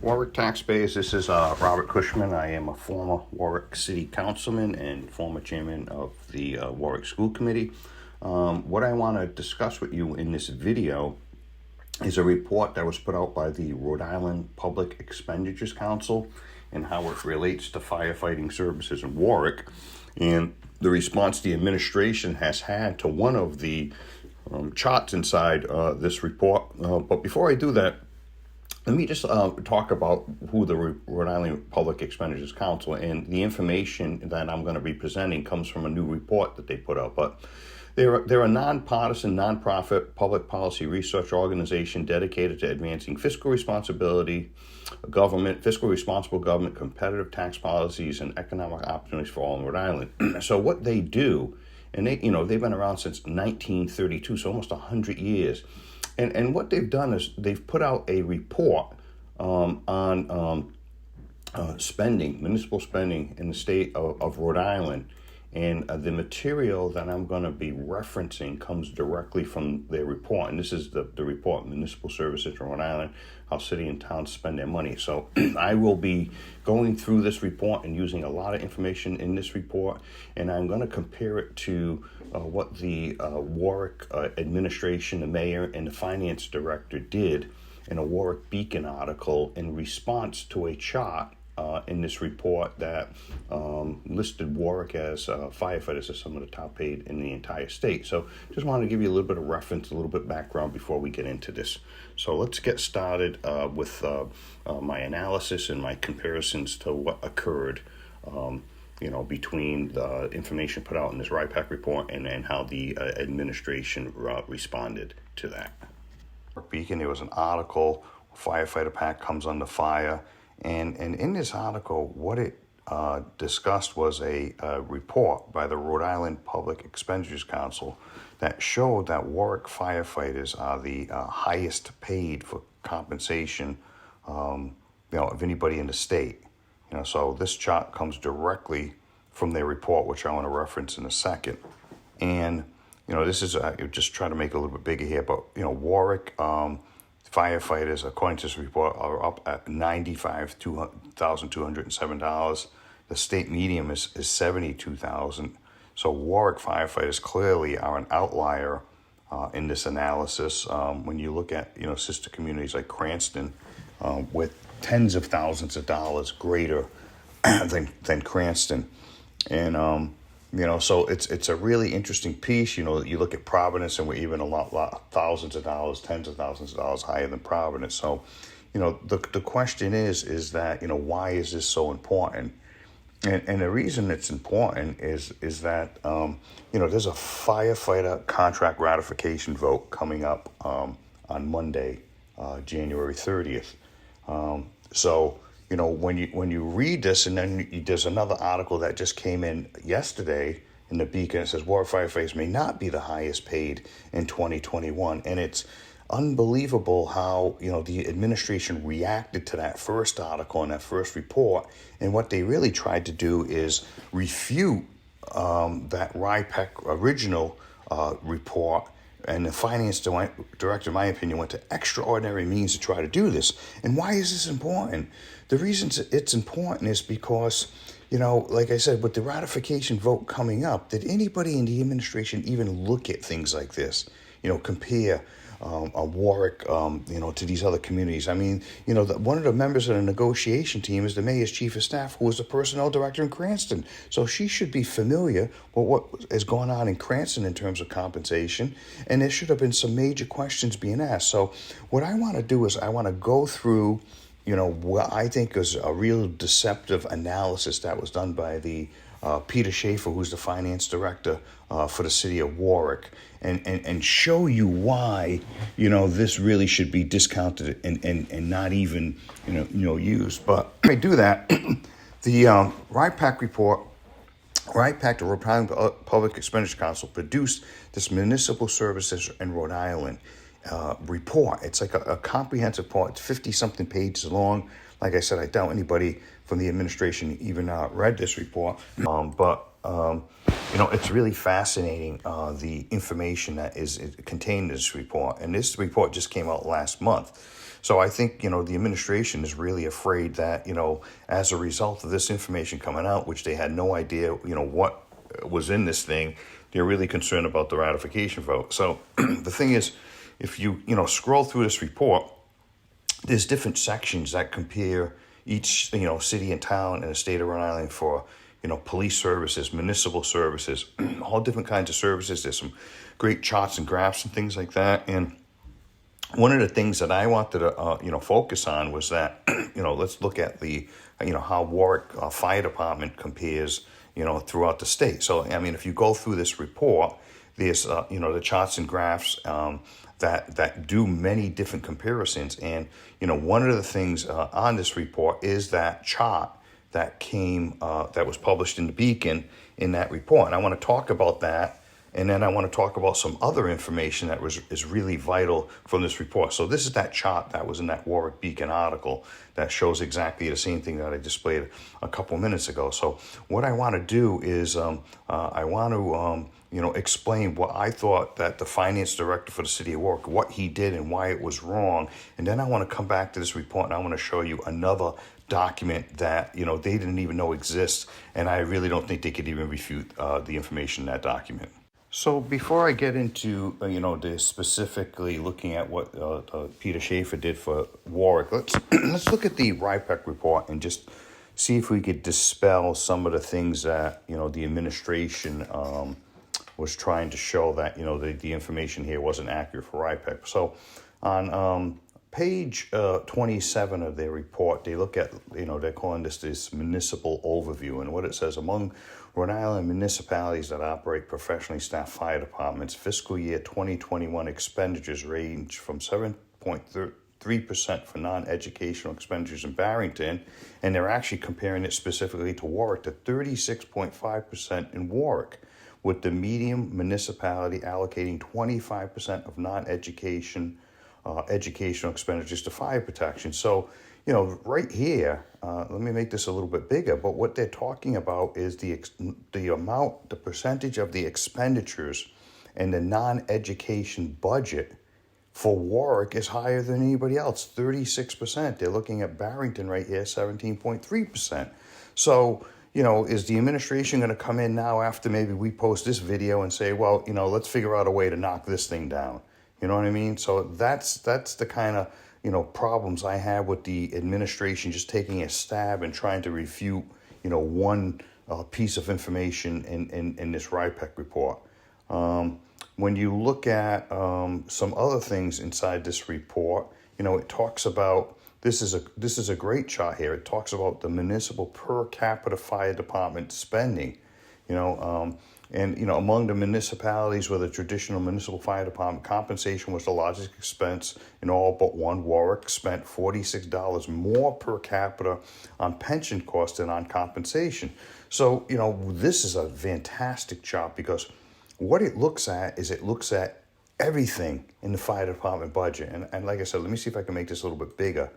Warwick taxpayers, this is Robert Cushman. I am a former Warwick City Councilman and former chairman of the Warwick School Committee. What I want to discuss with you in this video is a report that was put out by the Rhode Island Public Expenditures Council and how it relates to firefighting services in Warwick and the response the administration has had to one of the charts inside this report. But before I do that, let me just talk about who the Rhode Island Public Expenditures Council, and the information that I'm going to be presenting comes from a new report that they put out. But they're a nonpartisan, nonprofit public policy research organization dedicated to advancing fiscal responsibility, fiscal responsible government, competitive tax policies, and economic opportunities for all in Rhode Island. So what they do, and they've been around since 1932, so almost 100 years. And what they've done is they've put out a report on spending, municipal spending in the state of Rhode Island. And the material that I'm going to be referencing comes directly from their report. And this is the report, Municipal Services in Rhode Island, how city and towns spend their money. So I will be going through this report and using a lot of information in this report. And I'm going to compare it to what the Warwick Administration, the mayor, and the finance director did in a Warwick Beacon article in response to a chart in this report that listed Warwick as firefighters as some of the top paid in the entire state. So just wanted to give you a little bit of reference, a little bit of background before we get into this. So let's get started with my analysis and my comparisons to what occurred between the information put out in this RIPAC report and how the administration responded to that. Beacon, there was an article, firefighter pack comes under fire. And in this article, what it discussed was a report by the Rhode Island Public Expenditures Council that showed that Warwick firefighters are the highest paid for compensation, of anybody in the state. So this chart comes directly from their report, which I want to reference in a second. And this is just trying to make it a little bit bigger here, but Warwick. Firefighters, according to this report, are up at $95,207. The state median is $72,000. So Warwick firefighters clearly are an outlier in this analysis. When you look at sister communities like Cranston, with tens of thousands of dollars greater than Cranston, and so it's a really interesting piece. You look at Providence, and we're even a lot thousands of dollars, tens of thousands of dollars higher than Providence. So, the question is that why is this so important? And the reason it's important is that there's a firefighter contract ratification vote coming up on Monday, January 30th. When you read this, and then there's another article that just came in yesterday in the Beacon. It says Warwick firefighters may not be the highest paid in 2021, and it's unbelievable how the administration reacted to that first article and that first report. And what they really tried to do is refute that RIPAC original report. And the finance director, in my opinion, went to extraordinary means to try to do this. And why is this important? The reason it's important is because, like I said, with the ratification vote coming up, did anybody in the administration even look at things like this? Compare Warwick, to these other communities. I mean, one of the members of the negotiation team is the mayor's chief of staff, who is the personnel director in Cranston. So she should be familiar with what is going on in Cranston in terms of compensation. And there should have been some major questions being asked. So what I want to do is I want to go through, what I think is a real deceptive analysis that was done by the Peter Schaefer, who's the finance director for the city of Warwick, and show you why, this really should be discounted and not even, used. But when I do that, the RIPAC report, the Rhode Island Public Expenditure Council, produced this Municipal Services in Rhode Island report. It's like a comprehensive report. It's 50-something pages long. Like I said, I doubt anybody from the administration even read this report. But it's really fascinating, the information that is contained in this report. And this report just came out last month. So I think, the administration is really afraid that, as a result of this information coming out, which they had no idea, what was in this thing, they're really concerned about the ratification vote. So the thing is, if you, scroll through this report, there's different sections that compare each, city and town in the state of Rhode Island for, police services, municipal services, all different kinds of services. There's some great charts and graphs and things like that. And one of the things that I wanted to, focus on was that, let's look at the, how Warwick Fire Department compares, throughout the state. So, I mean, if you go through this report, there's, the charts and graphs that do many different comparisons. And, one of the things on this report is that chart that that was published in the Beacon in that report. And I want to talk about that. And then I want to talk about some other information that is really vital from this report. So this is that chart that was in that Warwick Beacon article that shows exactly the same thing that I displayed a couple minutes ago. So what I want to do is I want to explain what I thought that the finance director for the city of Warwick, what he did and why it was wrong. And then I want to come back to this report and I want to show you another document that they didn't even know exists, and I really don't think they could even refute the information in that document. So before I get into the specifically looking at what Peter Schaefer did for Warwick, let's look at the RIPEC report and just see if we could dispel some of the things that the administration was trying to show that the information here wasn't accurate for RIPEC. So on page 27 of their report, they look at, they're calling this municipal overview. And what it says, among Rhode Island municipalities that operate professionally staffed fire departments, fiscal year 2021 expenditures range from 7.3% for non-educational expenditures in Barrington, and they're actually comparing it specifically to Warwick, to 36.5% in Warwick, with the medium municipality allocating 25% of non-education educational expenditures to fire protection. So, right here, let me make this a little bit bigger, but what they're talking about is the percentage of the expenditures and the non-education budget for Warwick is higher than anybody else, 36%. They're looking at Barrington right here, 17.3%. So, is the administration going to come in now after maybe we post this video and say, well, let's figure out a way to knock this thing down? You know what I mean? So that's the kind of, problems I have with the administration just taking a stab and trying to refute, one piece of information in this RIPEC report. When you look at some other things inside this report, it talks about, this is a great chart here. It talks about the municipal per capita fire department spending, and, among the municipalities with a traditional municipal fire department, compensation was the largest expense in all but one. Warwick spent $46 more per capita on pension costs than on compensation. So, this is a fantastic chart because what it looks at is everything in the fire department budget. And like I said, let me see if I can make this a little bit bigger,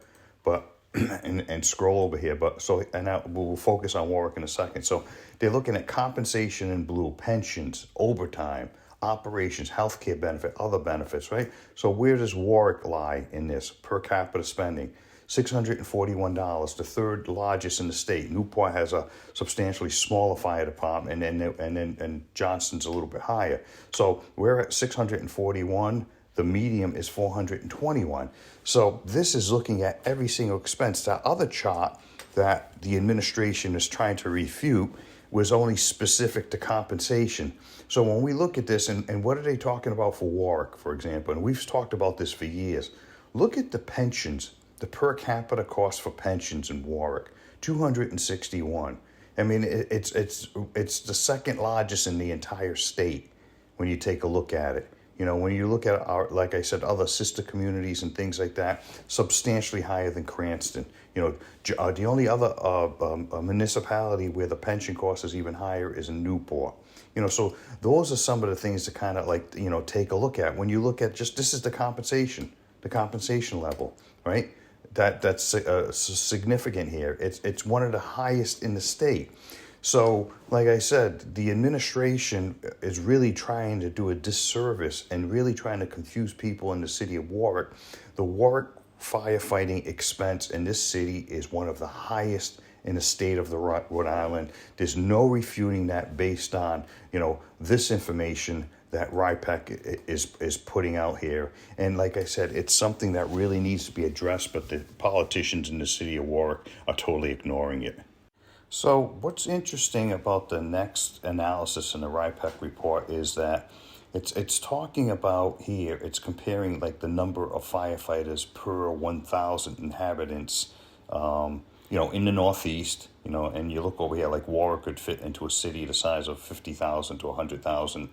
but and scroll over here, we'll focus on Warwick in a second. So they're looking at compensation in blue, pensions, overtime, operations, healthcare benefit, other benefits, right? So where does Warwick lie in this per capita spending? $641, the third largest in the state. Newport has a substantially smaller fire department, and Johnston's a little bit higher. So we're at 641. The medium is 421. So this is looking at every single expense. That other chart that the administration is trying to refute was only specific to compensation. So when we look at this, and what are they talking about for Warwick, for example, and we've talked about this for years, look at the pensions, the per capita cost for pensions in Warwick, $261. I mean, it's the second largest in the entire state when you take a look at it. When you look at our, like I said, other sister communities and things like that, substantially higher than Cranston. The only other municipality where the pension cost is even higher is in Newport. So those are some of the things to kind of take a look at. When you look at this is the compensation level, right? That's significant here. It's one of the highest in the state. So, like I said, the administration is really trying to do a disservice and really trying to confuse people in the city of Warwick. The Warwick firefighting expense in this city is one of the highest in the state of the Rhode Island. There's no refuting that based on, this information that RIPEC is putting out here. And like I said, it's something that really needs to be addressed, but the politicians in the city of Warwick are totally ignoring it. So what's interesting about the next analysis in the RIPEC report is that it's talking about here, it's comparing like the number of firefighters per 1,000 inhabitants, in the Northeast, and you look over here, like Warwick could fit into a city the size of 50,000 to 100,000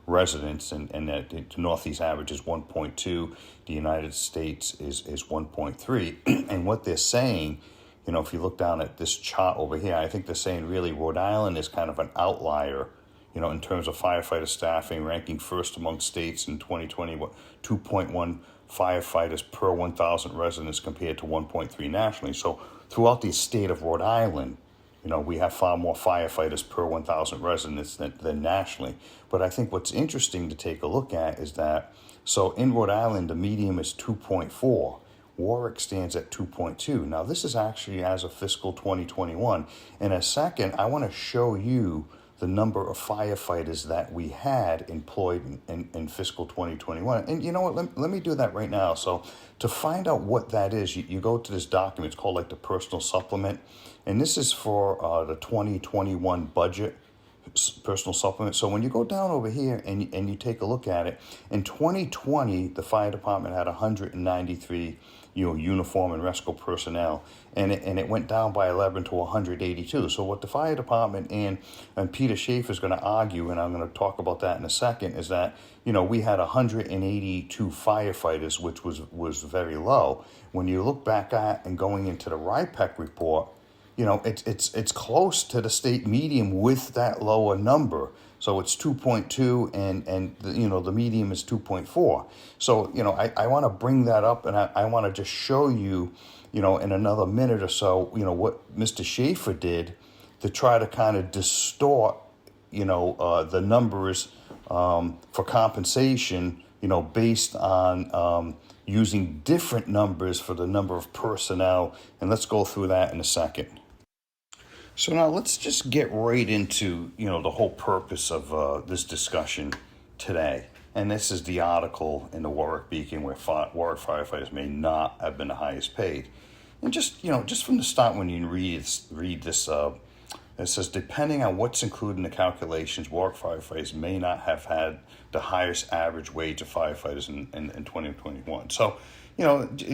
residents, and that the Northeast average is 1.2, the United States is 1.3, and what they're saying, if you look down at this chart over here, I think they're saying really Rhode Island is kind of an outlier, in terms of firefighter staffing, ranking first among states in 2020, 2.1 firefighters per 1,000 residents compared to 1.3 nationally. So throughout the state of Rhode Island, we have far more firefighters per 1,000 residents than nationally. But I think what's interesting to take a look at is that, so in Rhode Island, the median is 2.4. Warwick stands at 2.2. Now, this is actually as of fiscal 2021. In a second, I want to show you the number of firefighters that we had employed in fiscal 2021. And you know what, let me do that right now. So to find out what that is, you go to this document, it's called like the personal supplement. And this is for the 2021 budget personal supplement. So when you go down over here and you take a look at it, in 2020, the fire department had 193 uniform and rescue personnel, and it went down by 11 to 182. So what the fire department and Peter Schaefer is going to argue, and I'm going to talk about that in a second, is that we had 182 firefighters, which was very low. When you look back at and going into the RIPEC report, it's close to the state median with that lower number. So it's 2.2 and the median is 2.4. So, I want to bring that up, and I want to just show you, in another minute or so, what Mr. Schaefer did to try to kind of distort, the numbers for compensation, based on using different numbers for the number of personnel. And let's go through that in a second. So now let's just get right into, the whole purpose of this discussion today. And this is the article in the Warwick Beacon where Warwick firefighters may not have been the highest paid. And just from the start when you read this, it says, depending on what's included in the calculations, Warwick firefighters may not have had the highest average wage of firefighters in 2021. So,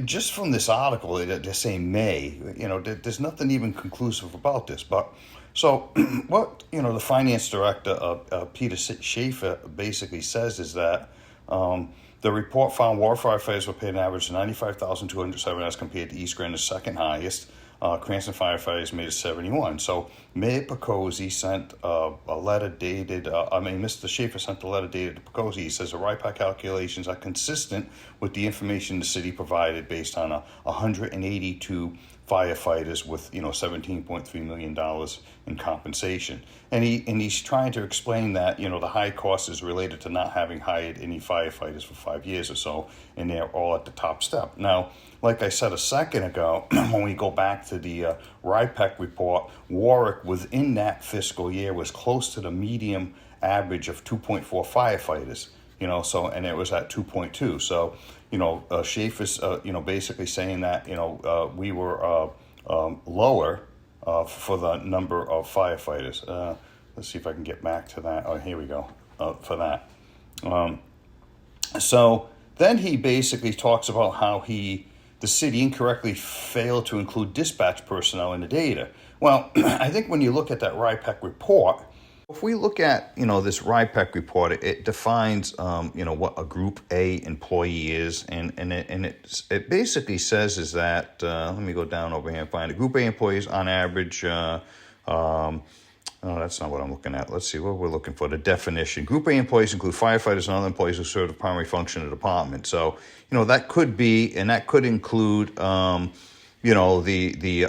just from this article, they're saying may, there's nothing even conclusive about this. But so what, the finance director, Peter Schaefer, basically says is that the report found Warwick firefighters were paid an average of $95,207 as compared to East Granda's second highest. Cranston firefighters made it 71. So Mayor Picozzi sent a letter dated, Mr. Schaefer sent a letter dated to Picozzi. He says the RIPEC calculations are consistent with the information the city provided based on 182 firefighters with, $17.3 million in compensation. And he's trying to explain that, the high cost is related to not having hired any firefighters for 5 years or so, and they're all at the top step. Now, like I said a second ago, when we go back to the RIPEC report, Warwick within that fiscal year was close to the median average of 2.4 firefighters, and it was at 2.2. So, Schaefer's, basically saying that, we were lower for the number of firefighters. Let's see if I can get back to that. Oh, here we go, for that. So then he basically talks about how the city incorrectly failed to include dispatch personnel in the data. Well, I think when you look at that RIPEC report, if we look at, this RIPEC report, it defines, what a Group A employee is, and it basically says is that, let me go down over here and find it. Group A employees on average, oh, that's not what I'm looking at. Let's see what we're looking for. The definition. Group A employees include firefighters and other employees who serve the primary function of the department. So, that could be, and that could include, the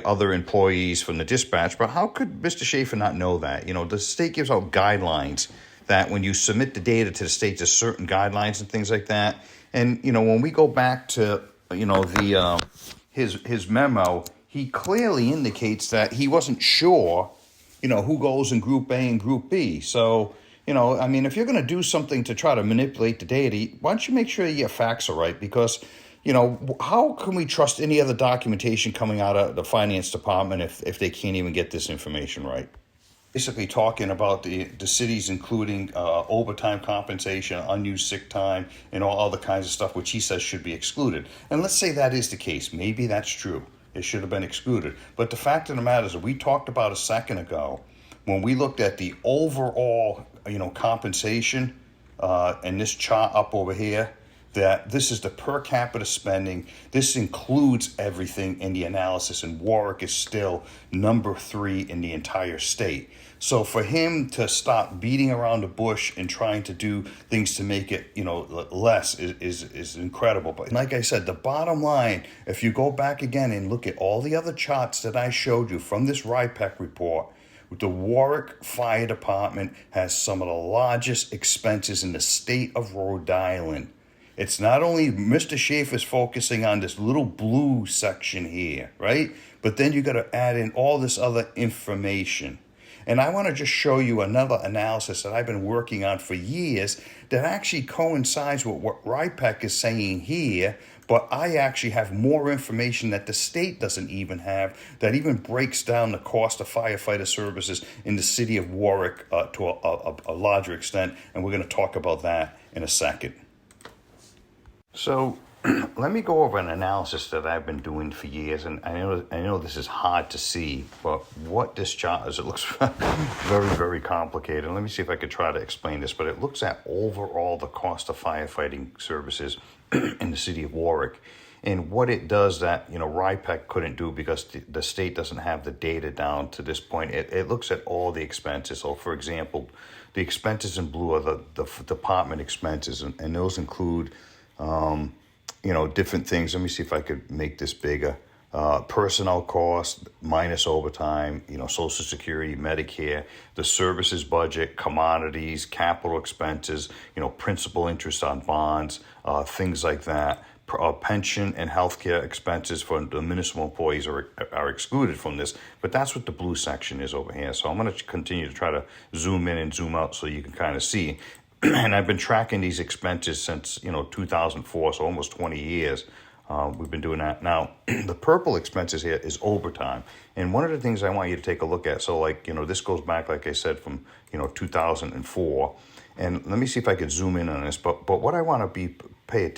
other employees from the dispatch. But how could Mr. Schaefer not know that? The state gives out guidelines that when you submit the data to the state, there's certain guidelines and things like that. And, when we go back to his memo, he clearly indicates that he wasn't sure, who goes in Group A and Group B. So, I mean, if you're going to do something to try to manipulate the data, why don't you make sure your facts are right? Because, how can we trust any other documentation coming out of the finance department if they can't even get this information right? Basically talking about the cities including overtime compensation, unused sick time, and all other kinds of stuff, which he says should be excluded. And let's say that is the case. Maybe that's true. It should have been excluded. But the fact of the matter is, we talked about a second ago, when we looked at the overall, compensation in this chart up over here, that this is the per capita spending. This includes everything in the analysis, and Warwick is still number 3 in the entire state. So for him to stop beating around the bush and trying to do things to make it, less is incredible. But like I said, the bottom line, if you go back again and look at all the other charts that I showed you from this RIPEC report, the Warwick Fire Department has some of the largest expenses in the state of Rhode Island. It's not only Mr. Schaefer's focusing on this little blue section here, right? But then you got to add in all this other information. And I want to just show you another analysis that I've been working on for years that actually coincides with what RIPEC is saying here, but I actually have more information that the state doesn't even have, that even breaks down the cost of firefighter services in the city of Warwick to a larger extent, and we're going to talk about that in a second. So let me go over an analysis that I've been doing for years, and I know this is hard to see, but what this chart is, it looks very, very complicated. Let me see if I could try to explain this, but it looks at overall the cost of firefighting services in the city of Warwick. And what it does that, RIPEC couldn't do because the state doesn't have the data down to this point. It looks at all the expenses. So, for example, the expenses in blue are the department expenses, and those include different things. Let me see if I could make this bigger. Personnel costs minus overtime, Social Security, Medicare, the services budget, commodities, capital expenses, principal interest on bonds, things like that. Pension and healthcare expenses for the municipal employees are excluded from this, but that's what the blue section is over here. So I'm going to continue to try to zoom in and zoom out so you can kind of see. And I've been tracking these expenses since, 2004, so almost 20 years. We've been doing that. Now, the purple expenses here is overtime. And one of the things I want you to take a look at, so this goes back, like I said, from, 2004. And let me see if I can zoom in on this. But what I want to pay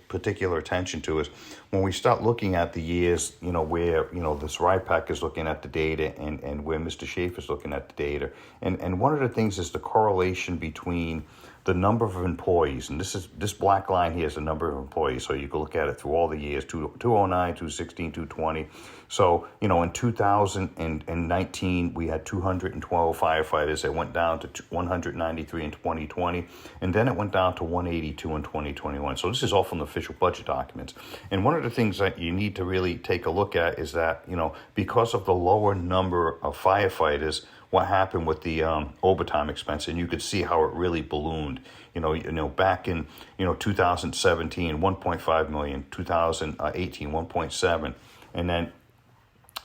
particular attention to is when we start looking at the years, where, this RIPEC is looking at the data and where Mr. Schaefer is looking at the data. And one of the things is the correlation between the number of employees, and this black line here is the number of employees, so you can look at it through all the years, 2009, 2016, 2020. So, in 2019, we had 212 firefighters. It went down to 193 in 2020, and then it went down to 182 in 2021. So this is all from the official budget documents. And one of the things that you need to really take a look at is that, because of the lower number of firefighters, what happened with the overtime expense, and you could see how it really ballooned. Back in 2017, 1.5 million, 2018, 1.7, and then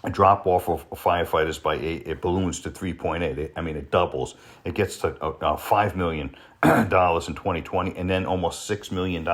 a drop off of firefighters by 8, it balloons to 3.8. It doubles. It gets to $5 million in 2020, and then almost $6 million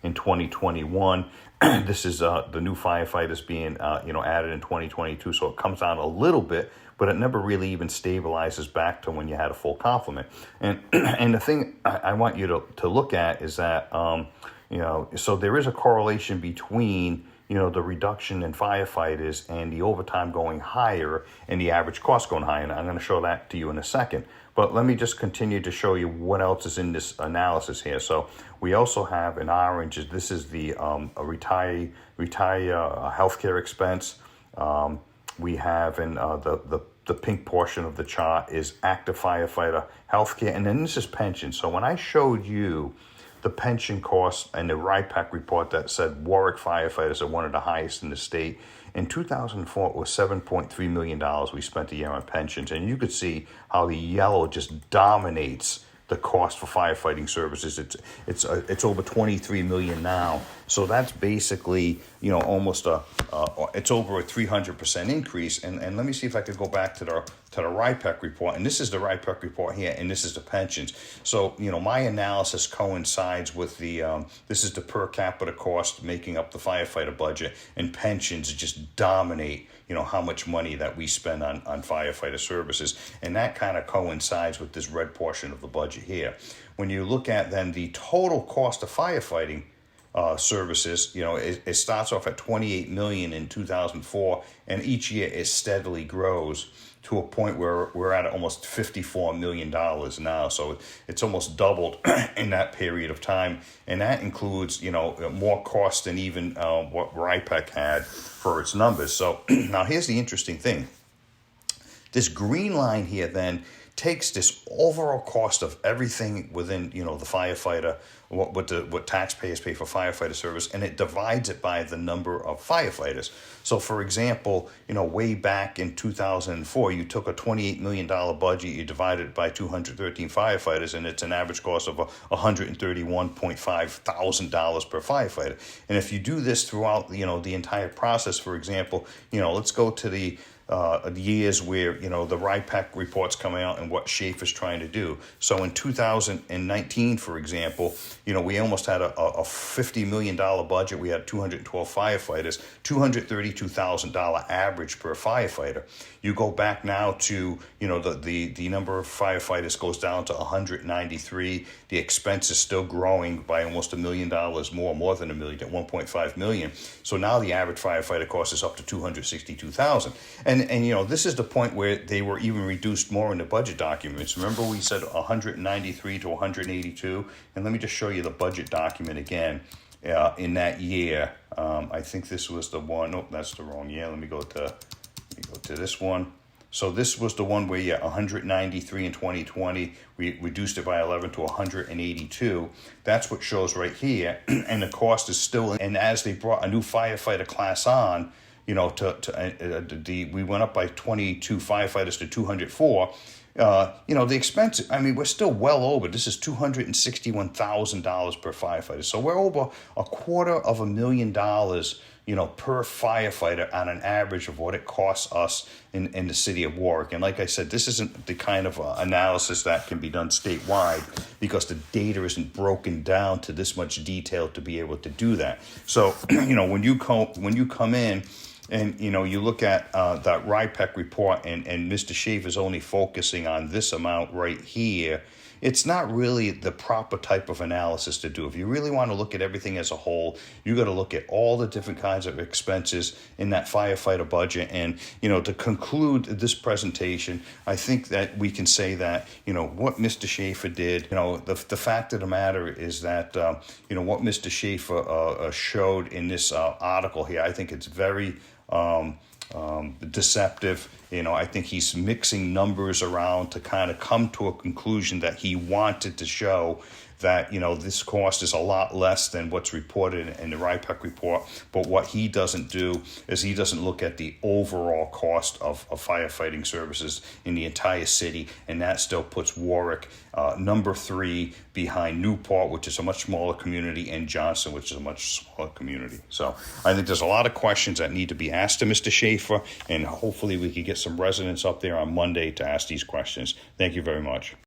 in 2021. This is the new firefighters being added in 2022, so it comes down a little bit, but it never really even stabilizes back to when you had a full complement. And the thing I want you to look at is that so there is a correlation between the reduction in firefighters and the overtime going higher and the average cost going higher. And I'm going to show that to you in a second. But let me just continue to show you what else is in this analysis here. So we also have in orange, this is the retiree healthcare expense. We have in the pink portion of the chart is active firefighter healthcare. And then this is pension. So when I showed you the pension costs and the RIPEC report that said Warwick firefighters are one of the highest in the state, in 2004, it was $7.3 million we spent a year on pensions. And you could see how the yellow just dominates the cost for firefighting services. It's over 23 million now. So that's basically, almost it's over a 300% increase. And let me see if I could go back to the RIPEC report. And this is the RIPEC report here, and this is the pensions. So, my analysis coincides with this is the per capita cost making up the firefighter budget, and pensions just dominate, how much money that we spend on firefighter services. And that kind of coincides with this red portion of the budget here. When you look at then the total cost of firefighting services, it starts off at 28 million in 2004, and each year it steadily grows to a point where we're at almost $54 million now. So it's almost doubled in that period of time. And that includes, more cost than even what RIPEC had for its numbers. So now here's the interesting thing. This green line here then takes this overall cost of everything within, the firefighter, what taxpayers pay for firefighter service, and it divides it by the number of firefighters. So, for example, way back in 2004, you took a $28 million budget, you divided it by 213 firefighters, and it's an average cost of $131.5 thousand per firefighter. And if you do this throughout, the entire process, for example, let's go to the years where, the RIPEC report's coming out and what Schaefer's trying to do. So in 2019, for example, we almost had a $50 million budget. We had 212 firefighters, $232,000 average per firefighter. You go back now to, the number of firefighters goes down to 193. The expense is still growing by almost $1 million more than $1 million, at 1.5 million. So now the average firefighter cost is up to 262,000. And this is the point where they were even reduced more in the budget documents. Remember we said 193 to 182? And let me just show you the budget document again in that year. I think this was the one. Nope, that's the wrong year. Let me go to this one. So this was the one where 193 in 2020. We reduced it by 11 to 182. That's what shows right here. And the cost is still. And as they brought a new firefighter class on, we went up by 22 firefighters to 204. The expense, we're still well over. This is $261,000 per firefighter. So we're over $250,000, per firefighter on an average of what it costs us in the city of Warwick. And like I said, this isn't the kind of analysis that can be done statewide because the data isn't broken down to this much detail to be able to do that. So, when you come in, and, you look at that RIPEC report and Mr. Schaefer's only focusing on this amount right here, it's not really the proper type of analysis to do. If you really want to look at everything as a whole, you got to look at all the different kinds of expenses in that firefighter budget. And, to conclude this presentation, I think that we can say that, what Mr. Schaefer did, the fact of the matter is that, what Mr. Schaefer showed in this article here, I think it's very deceptive. I think he's mixing numbers around to kind of come to a conclusion that he wanted to show that, this cost is a lot less than what's reported in the RIPEC report. But what he doesn't do is he doesn't look at the overall cost of firefighting services in the entire city. And that still puts Warwick number 3 behind Newport, which is a much smaller community, and Johnson, which is a much smaller community. So I think there's a lot of questions that need to be asked to Mr. Schaefer, and hopefully we can get some residents up there on Monday to ask these questions. Thank you very much.